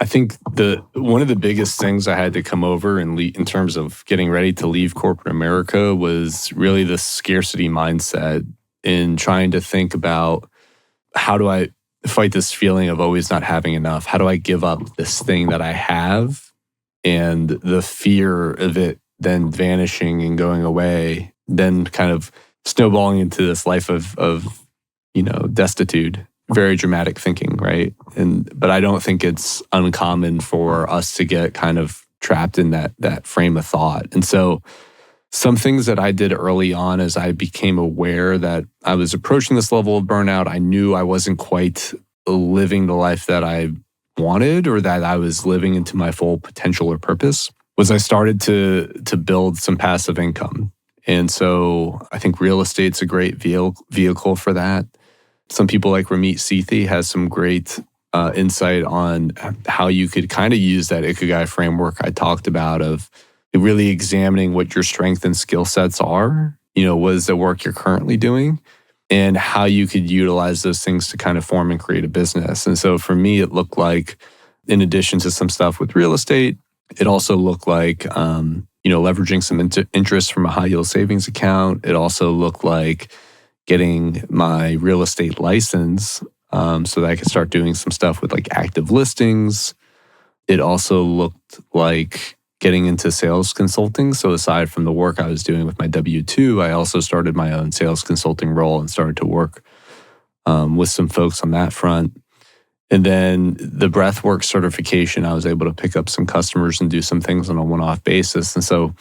I think one of the biggest things I had to come over in terms of getting ready to leave corporate America was really the scarcity mindset in trying to think about how do I fight this feeling of always not having enough? How do I give up this thing that I have and the fear of it then vanishing and going away, then kind of snowballing into this life of destitute. Very dramatic thinking, right? But I don't think it's uncommon for us to get kind of trapped in that frame of thought. And so some things that I did early on as I became aware that I was approaching this level of burnout, I knew I wasn't quite living the life that I wanted or that I was living into my full potential or purpose, was I started to build some passive income. And so I think real estate's a great vehicle for that. Some people like Ramit Sethi has some great insight on how you could kind of use that Ikigai framework I talked about of really examining what your strength and skill sets are, what is the work you're currently doing, and how you could utilize those things to kind of form and create a business. And so for me, it looked like, in addition to some stuff with real estate, it also looked like, leveraging some interest from a high yield savings account. It also looked like getting my real estate license so that I could start doing some stuff with like active listings. It also looked like getting into sales consulting. So aside from the work I was doing with my W-2, I also started my own sales consulting role and started to work with some folks on that front. And then the breathwork certification, I was able to pick up some customers and do some things on a one-off basis. And so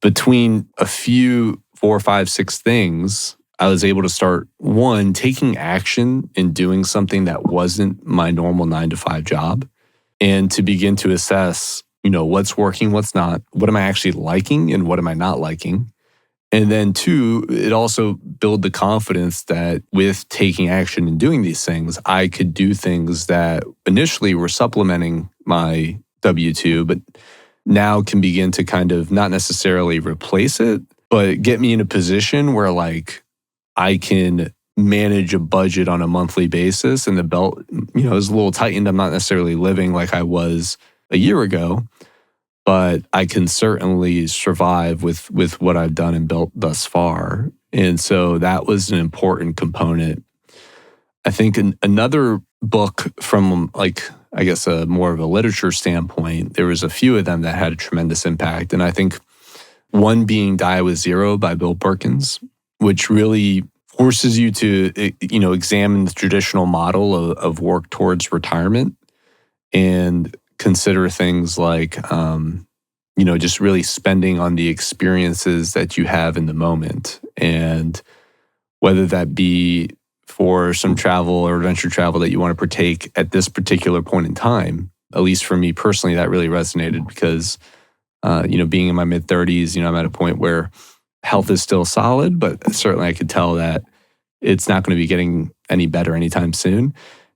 between a few 4, 5, 6 things, I was able to start, one, taking action in doing something that wasn't my normal 9-to-5 job, and to begin to assess, what's working, what's not, what am I actually liking and what am I not liking? And then 2, it also built the confidence that with taking action and doing these things, I could do things that initially were supplementing my W-2, but now can begin to kind of not necessarily replace it, but get me in a position where like I can manage a budget on a monthly basis and the belt, is a little tightened. I'm not necessarily living like I was a year ago, but I can certainly survive with what I've done and built thus far. And so that was an important component. I think another book from more of a literature standpoint, there was a few of them that had a tremendous impact. And I think one being Die with Zero by Bill Perkins, which really forces you to, examine the traditional model of work towards retirement and consider things like, just really spending on the experiences that you have in the moment. And whether that be for some travel or adventure travel that you want to partake at this particular point in time, at least for me personally, that really resonated because, being in my mid-30s, I'm at a point where health is still solid, but certainly I could tell that it's not going to be getting any better anytime soon.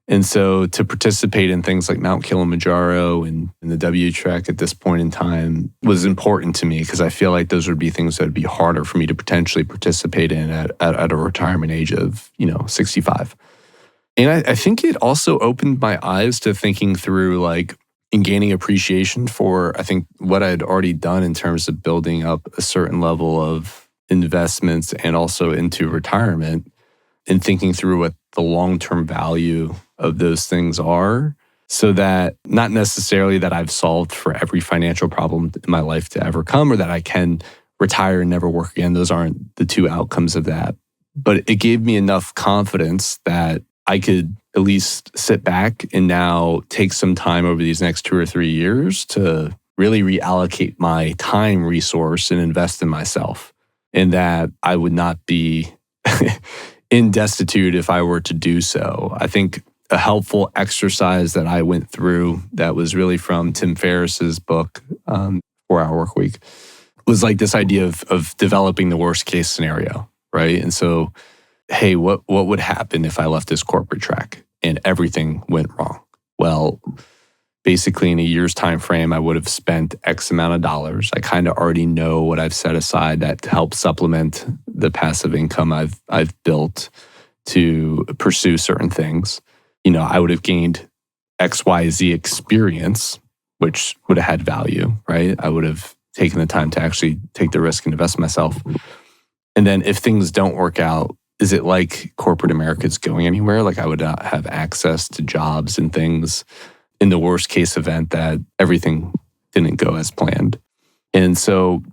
And so to participate in things like Mount Kilimanjaro and the W Trek at this point in time was important to me because I feel like those would be things that would be harder for me to potentially participate in at a retirement age of, 65. And I think it also opened my eyes to thinking through and gaining appreciation for, I think, what I'd already done in terms of building up a certain level of investments and also into retirement and thinking through what the long-term value of those things are, so that not necessarily that I've solved for every financial problem in my life to ever come or that I can retire and never work again. Those aren't the 2 outcomes of that. But it gave me enough confidence that I could at least sit back and now take some time over these next 2 or 3 years to really reallocate my time resource and invest in myself, and that I would not be in destitute if I were to do so. I think a helpful exercise that I went through that was really from Tim Ferriss's book, 4-Hour Workweek, was like this idea of developing the worst case scenario, right? And so, hey, what would happen if I left this corporate track and everything went wrong? Well, basically in a year's time frame, I would have spent X amount of dollars. I kind of already know what I've set aside that to help supplement the passive income I've built to pursue certain things. I would have gained XYZ experience, which would have had value, right? I would have taken the time to actually take the risk and invest in myself. And then if things don't work out, is it like corporate America is going anywhere? Like I would not have access to jobs and things in the worst case event that everything didn't go as planned. And so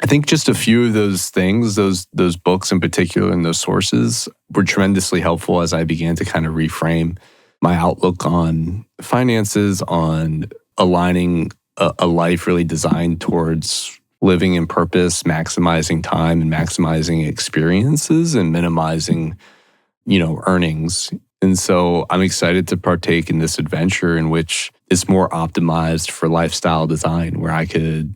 I think just a few of those things, those books in particular and those sources were tremendously helpful as I began to kind of reframe my outlook on finances, on aligning a life really designed towards living in purpose, maximizing time and maximizing experiences and minimizing, earnings. And so I'm excited to partake in this adventure in which is more optimized for lifestyle design, where I could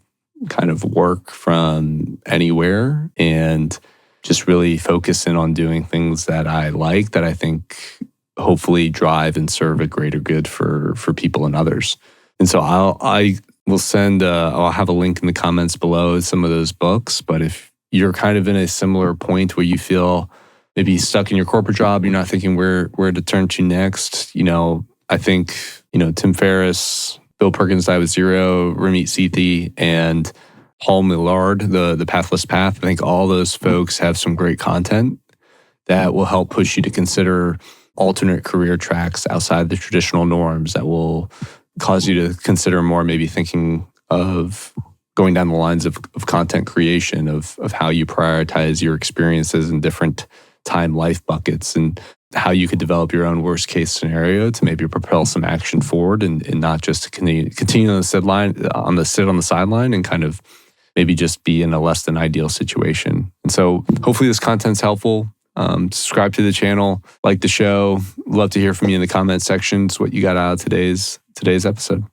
kind of work from anywhere and just really focus in on doing things that I like, that I think hopefully drive and serve a greater good for people and others. And so I will send, I'll have a link in the comments below some of those books. But if you're kind of in a similar point where you feel maybe stuck in your corporate job, you're not thinking where to turn to next, I think, Tim Ferriss, Bill Perkins, Die with Zero, Ramit Sethi, and Paul Millard, the Pathless Path. I think all those folks have some great content that will help push you to consider alternate career tracks outside the traditional norms, that will cause you to consider more maybe thinking of going down the lines of content creation, of how you prioritize your experiences in different time life buckets, and how you could develop your own worst case scenario to maybe propel some action forward and not just to continue on the sit on the sideline and kind of maybe just be in a less than ideal situation. And so hopefully this content's helpful. Subscribe to the channel, like the show. Love to hear from you in the comment sections what you got out of today's episode.